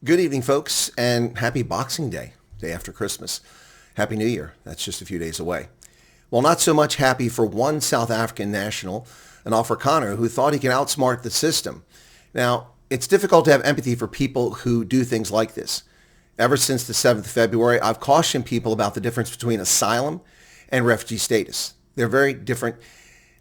Good evening, folks, and happy Boxing Day, day after Christmas. Happy New Year. That's just a few days away. Well, not so much happy for one South African national, an Afrikaner, who thought he could outsmart the system. Now, it's difficult to have empathy for people who do things like this. Ever since the 7th of February, I've cautioned people about the difference between asylum and refugee status. They're very different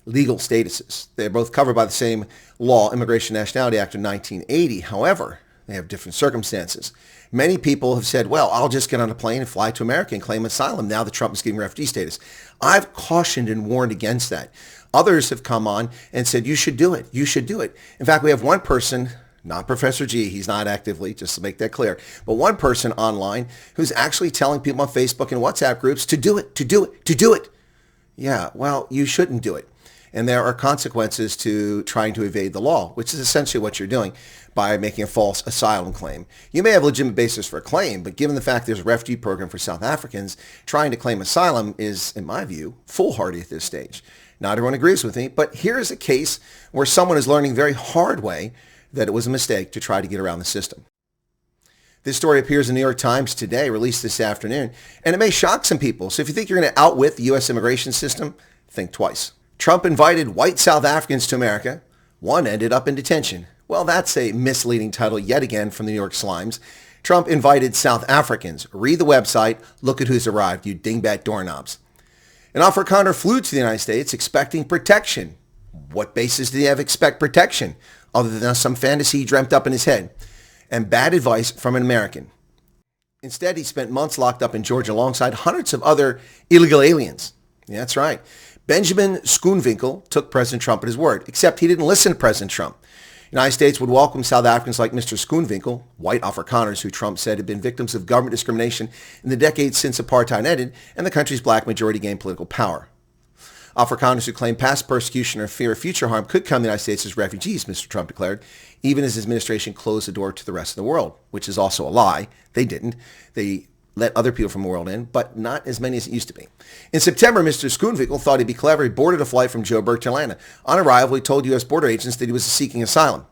legal statuses. They're both covered by the same law, Immigration and Nationality Act of 1980. However, they have different circumstances. Many people have said, well, I'll just get on a plane and fly to America and claim asylum now that Trump is giving refugee status. I've cautioned and warned against that. Others have come on and said, you should do it. You should do it. In fact, we have one person, not Professor G, he's not actively, just to make that clear, but one person online who's actually telling people on Facebook and WhatsApp groups to do it, to do it, to do it. Yeah, well, you shouldn't do it. And there are consequences to trying to evade the law, which is essentially what you're doing by making a false asylum claim. You may have a legitimate basis for a claim, but given the fact there's a refugee program for South Africans, trying to claim asylum is, in my view, foolhardy at this stage. Not everyone agrees with me, but here's a case where someone is learning very hard way that it was a mistake to try to get around the system. This story appears in the New York Times today, released this afternoon, and it may shock some people. So if you think you're going to outwit the U.S. immigration system, think twice. Trump invited white South Africans to America. One ended up in detention. Well, that's a misleading title yet again from the New York Slimes. Trump invited South Africans. Read the website. Look at who's arrived, you dingbat doorknobs. An Afrikaner flew to the United States expecting protection. What basis did he have expect protection other than some fantasy he dreamt up in his head? And bad advice from an American. Instead, he spent months locked up in Georgia alongside hundreds of other illegal aliens. Yeah, that's right. Benjamin Schoonwinkel took President Trump at his word, except he didn't listen to President Trump. The United States would welcome South Africans like Mr. Schoonwinkel, white Afrikaners who Trump said had been victims of government discrimination in the decades since apartheid ended and the country's black majority gained political power. Afrikaners who claim past persecution or fear of future harm could come to the United States as refugees, Mr. Trump declared, even as his administration closed the door to the rest of the world, which is also a lie. They didn't. They let other people from the world in, but not as many as it used to be. In September, Mr. Schoonwinkel thought he'd be clever. He boarded a flight from Joburg to Atlanta. On arrival, he told U.S. border agents that he was seeking asylum.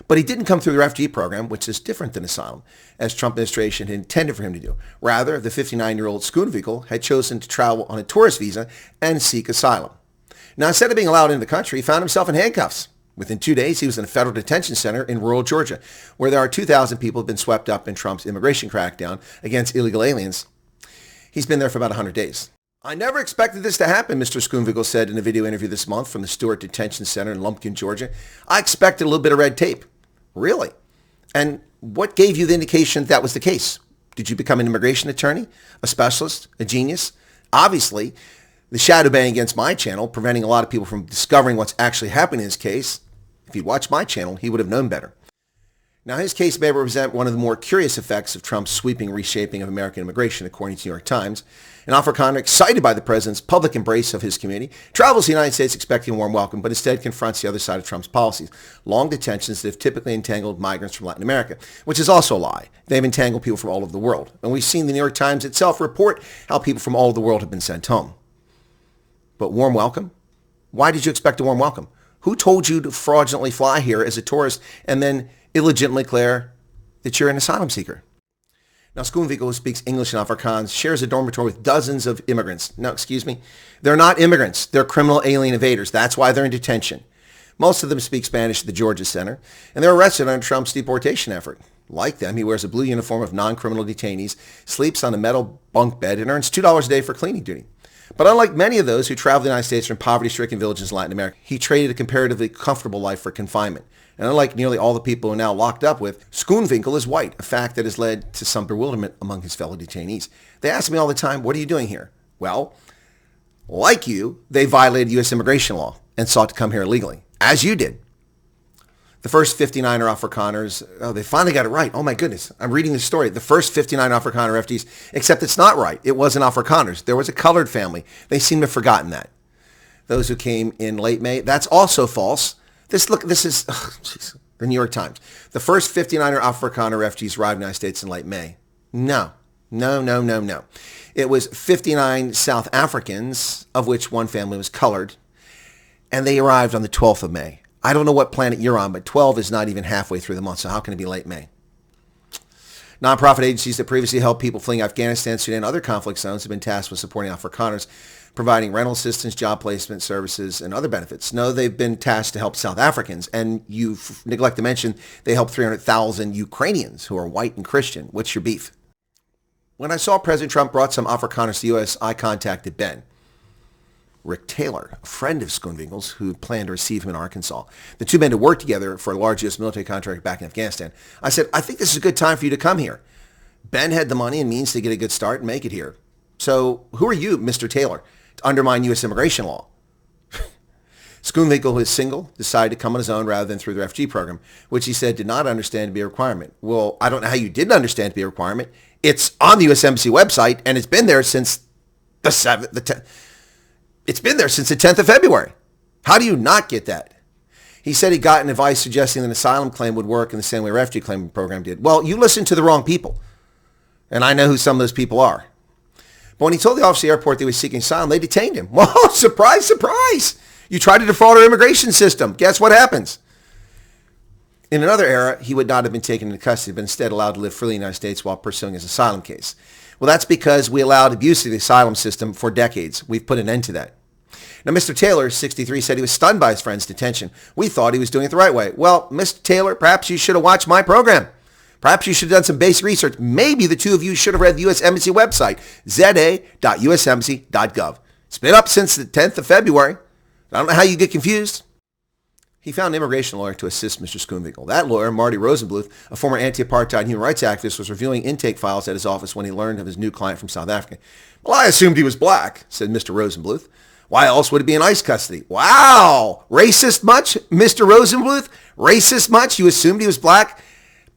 But he didn't come through the refugee program, which is different than asylum, as Trump administration had intended for him to do. Rather, the 59-year-old Schoonwinkel had chosen to travel on a tourist visa and seek asylum. Now, instead of being allowed into the country, he found himself in handcuffs. Within 2 days, he was in a federal detention center in rural Georgia, where there are 2,000 people who have been swept up in Trump's immigration crackdown against illegal aliens. He's been there for about 100 days. I never expected this to happen, Mr. Schoonwinkel said in a video interview this month from the Stewart Detention Center in Lumpkin, Georgia. I expected a little bit of red tape. Really? And what gave you the indication that was the case? Did you become an immigration attorney, a specialist, a genius? Obviously, the shadow banning against my channel, preventing a lot of people from discovering what's actually happening in his case. If he'd watched my channel, he would have known better. Now, his case may represent one of the more curious effects of Trump's sweeping reshaping of American immigration, according to the New York Times. An Afrikaner, excited by the president's public embrace of his community, travels to the United States expecting a warm welcome, but instead confronts the other side of Trump's policies, long detentions that have typically entangled migrants from Latin America, which is also a lie. They've entangled people from all over the world. And we've seen the New York Times itself report how people from all over the world have been sent home. But warm welcome? Why did you expect a warm welcome? Who told you to fraudulently fly here as a tourist and then illegitimately declare that you're an asylum seeker? Now, Schoonwinkel, who speaks English and Afrikaans, shares a dormitory with dozens of immigrants. No, excuse me. They're not immigrants. They're criminal alien evaders. That's why they're in detention. Most of them speak Spanish at the Georgia Center, and they're arrested under Trump's deportation effort. Like them, he wears a blue uniform of non-criminal detainees, sleeps on a metal bunk bed, and earns $2 a day for cleaning duty. But unlike many of those who travel to the United States from poverty-stricken villages in Latin America, he traded a comparatively comfortable life for confinement. And unlike nearly all the people who are now locked up with, Schoonwinkel is white, a fact that has led to some bewilderment among his fellow detainees. They ask me all the time, what are you doing here? Well, like you, they violated U.S. immigration law and sought to come here illegally, as you did. The first 59 are Afrikaners. Oh, they finally got it right. Oh, my goodness. I'm reading this story. The first 59 Afrikaner refugees, except it's not right. It wasn't Afrikaners. There was a colored family. They seem to have forgotten that. Those who came in late May, that's also false. This is the New York Times. The first 59 Afrikaner refugees arrived in the United States in late May. No. It was 59 South Africans, of which one family was colored, and they arrived on the 12th of May. I don't know what planet you're on, but 12 is not even halfway through the month, so how can it be late May? Nonprofit agencies that previously helped people fleeing Afghanistan, Sudan, and other conflict zones have been tasked with supporting Afrikaners, providing rental assistance, job placement services, and other benefits. No, they've been tasked to help South Africans, and you neglect to mention they helped 300,000 Ukrainians who are white and Christian. What's your beef? When I saw President Trump brought some Afrikaners to the U.S., I contacted Ben, Rick Taylor, a friend of Schoonwinkel's, who planned to receive him in Arkansas. The two men had worked together for a large U.S. military contract back in Afghanistan. I said, I think this is a good time for you to come here. Ben had the money and means to get a good start and make it here. So who are you, Mr. Taylor, to undermine U.S. immigration law? Schoonwinkel, who is single, decided to come on his own rather than through the refugee program, which he said did not understand to be a requirement. Well, I don't know how you didn't understand to be a requirement. It's on the U.S. Embassy website, and it's been there since the 10th. It's been there since the 10th of February. How do you not get that? He said he got an advice suggesting that an asylum claim would work in the same way a refugee claim program did. Well, you listened to the wrong people, and I know who some of those people are. But when he told the officer at the airport that he was seeking asylum, they detained him. Well, surprise, surprise. You tried to defraud our immigration system. Guess what happens? In another era, he would not have been taken into custody, but instead allowed to live freely in the United States while pursuing his asylum case. Well, that's because we allowed abuse of the asylum system for decades. We've put an end to that. Now, Mr. Taylor, 63, said he was stunned by his friend's detention. We thought he was doing it the right way. Well, Mr. Taylor, perhaps you should have watched my program. Perhaps you should have done some basic research. Maybe the two of you should have read the U.S. Embassy website, za.usembassy.gov. It's been up since the 10th of February. I don't know how you get confused. He found an immigration lawyer to assist Mr. Schoonwinkel. That lawyer, Marty Rosenbluth, a former anti-apartheid human rights activist, was reviewing intake files at his office when he learned of his new client from South Africa. Well, I assumed he was black, said Mr. Rosenbluth. Why else would he be in ICE custody? Wow! Racist much, Mr. Rosenbluth? Racist much? You assumed he was black,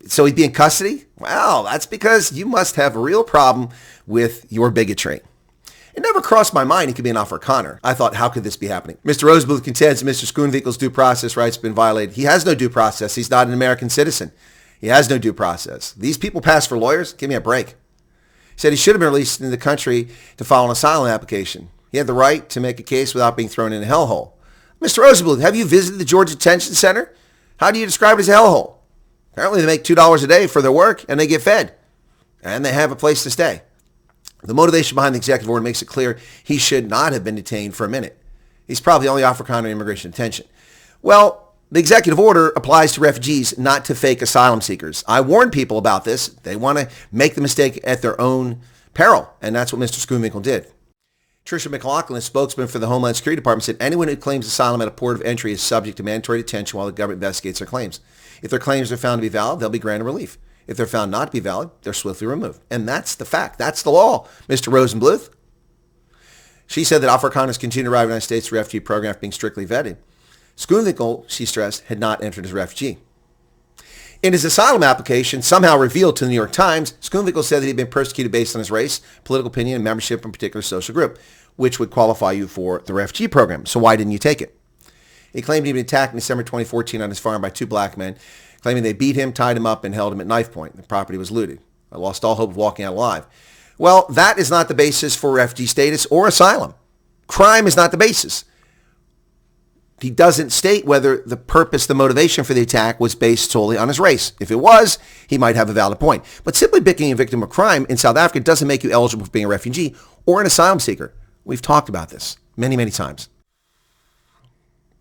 so he'd be in custody? Well, that's because you must have a real problem with your bigotry. It never crossed my mind he could be an Afrikaner. I thought, how could this be happening? Mr. Rosenbluth contends that Mr. Schoonwinkel's due process rights have been violated. He has no due process. He's not an American citizen. He has no due process. These people pass for lawyers? Give me a break. He said he should have been released into the country to file an asylum application. He had the right to make a case without being thrown in a hellhole. Mr. Rosenbluth, have you visited the Georgia Detention Center? How do you describe it as a hellhole? Apparently they make $2 a day for their work and they get fed. And they have a place to stay. The motivation behind the executive order makes it clear he should not have been detained for a minute. He's probably the only Afrikaner in immigration detention. Well, the executive order applies to refugees, not to fake asylum seekers. I warned people about this. They want to make the mistake at their own peril, and that's what Mr. Schoonwinkel did. Tricia McLaughlin, a spokesman for the Homeland Security Department, said anyone who claims asylum at a port of entry is subject to mandatory detention while the government investigates their claims. If their claims are found to be valid, they'll be granted relief. If they're found not to be valid, they're swiftly removed. And that's the fact. That's the law, Mr. Rosenbluth. She said that Afrikaners continue to arrive in the United States through the refugee program after being strictly vetted. Schoonwinkel, she stressed, had not entered as a refugee. In his asylum application, somehow revealed to the New York Times, Schoonwinkel said that he'd been persecuted based on his race, political opinion, and membership in a particular social group, which would qualify you for the refugee program. So why didn't you take it? He claimed he'd been attacked in December 2014 on his farm by two black men, claiming they beat him, tied him up, and held him at knife point. The property was looted. I lost all hope of walking out alive. Well, that is not the basis for refugee status or asylum. Crime is not the basis. He doesn't state whether the purpose, the motivation for the attack was based solely on his race. If it was, he might have a valid point. But simply being a victim of crime in South Africa doesn't make you eligible for being a refugee or an asylum seeker. We've talked about this many, many times.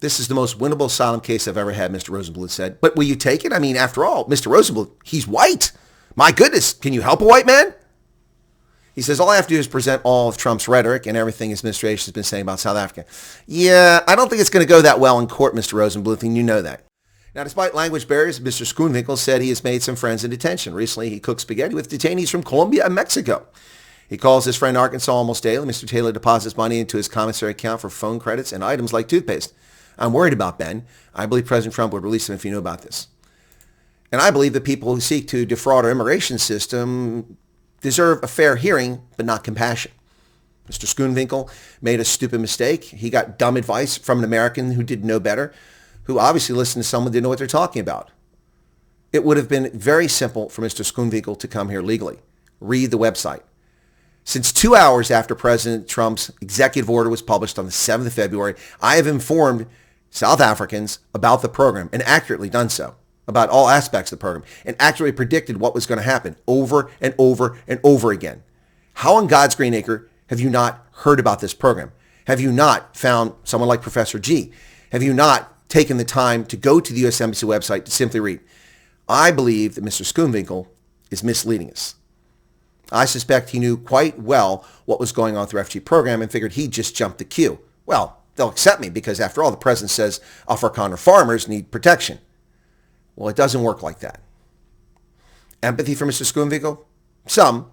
This is the most winnable asylum case I've ever had, Mr. Rosenbluth said. But will you take it? I mean, after all, Mr. Rosenbluth, he's white. My goodness, can you help a white man? He says, all I have to do is present all of Trump's rhetoric and everything his administration has been saying about South Africa. Yeah, I don't think it's going to go that well in court, Mr. Rosenbluth, and you know that. Now, despite language barriers, Mr. Schoonwinkel said he has made some friends in detention. Recently, he cooked spaghetti with detainees from Colombia and Mexico. He calls his friend Arkansas almost daily. Mr. Taylor deposits money into his commissary account for phone credits and items like toothpaste. I'm worried about Ben. I believe President Trump would release him if he knew about this. And I believe the people who seek to defraud our immigration system deserve a fair hearing, but not compassion. Mr. Schoonwinkel made a stupid mistake. He got dumb advice from an American who didn't know better, who obviously listened to someone who didn't know what they're talking about. It would have been very simple for Mr. Schoonwinkel to come here legally. Read the website. Since 2 hours after President Trump's executive order was published on the 7th of February, I have informed South Africans about the program and accurately done so. about all aspects of the program and accurately predicted what was going to happen over and over and over again. How on God's green acre have you not heard about this program? Have you not found someone like Professor G? Have you not taken the time to go to the U.S. Embassy website to simply read? I believe that Mr. Schoonwinkel is misleading us. I suspect he knew quite well what was going on with the refugee program and figured he'd just jump the queue. Well, they'll accept me because after all, the president says Afrikaner farmers need protection. Well, it doesn't work like that. Empathy for Mr. Schoonwinkel? Some,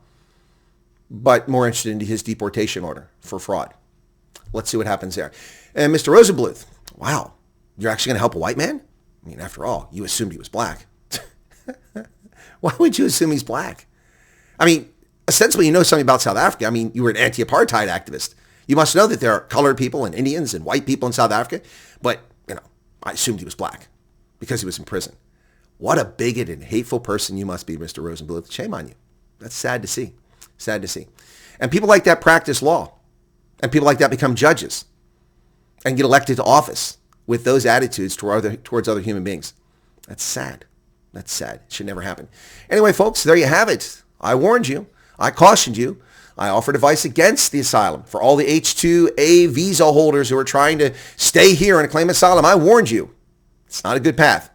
but more interested in his deportation order for fraud. Let's see what happens there. And Mr. Rosenbluth, wow, you're actually going to help a white man? I mean, after all, you assumed he was black. Why would you assume he's black? I mean, ostensibly, you know something about South Africa. I mean, you were an anti-apartheid activist. You must know that there are colored people and Indians and white people in South Africa. But, I assumed he was black because he was in prison. What a bigot and hateful person you must be, Mr. Rosenbluth. Shame on you. That's sad to see. Sad to see. And people like that practice law. And people like that become judges and get elected to office with those attitudes towards other human beings. That's sad. That's sad. It should never happen. Anyway, folks, there you have it. I warned you. I cautioned you. I offered advice against the asylum for all the H-2A visa holders who are trying to stay here and claim asylum. I warned you. It's not a good path.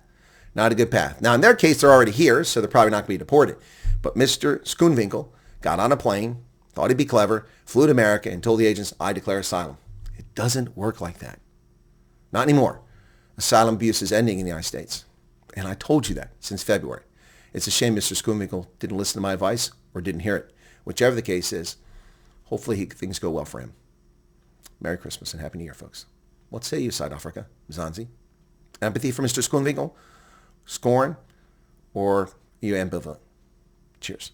Not a good path. Now, in their case, they're already here, so they're probably not going to be deported. But Mr. Schoonwinkel got on a plane, thought he'd be clever, flew to America, and told the agents, I declare asylum. It doesn't work like that. Not anymore. Asylum abuse is ending in the United States. And I told you that since February. It's a shame Mr. Schoonwinkel didn't listen to my advice or didn't hear it. Whichever the case is, hopefully things go well for him. Merry Christmas and Happy New Year, folks. What say you, South Africa, Mzansi? Empathy for Mr. Schoonwinkel? Scorn? Or are you ambivalent? Cheers.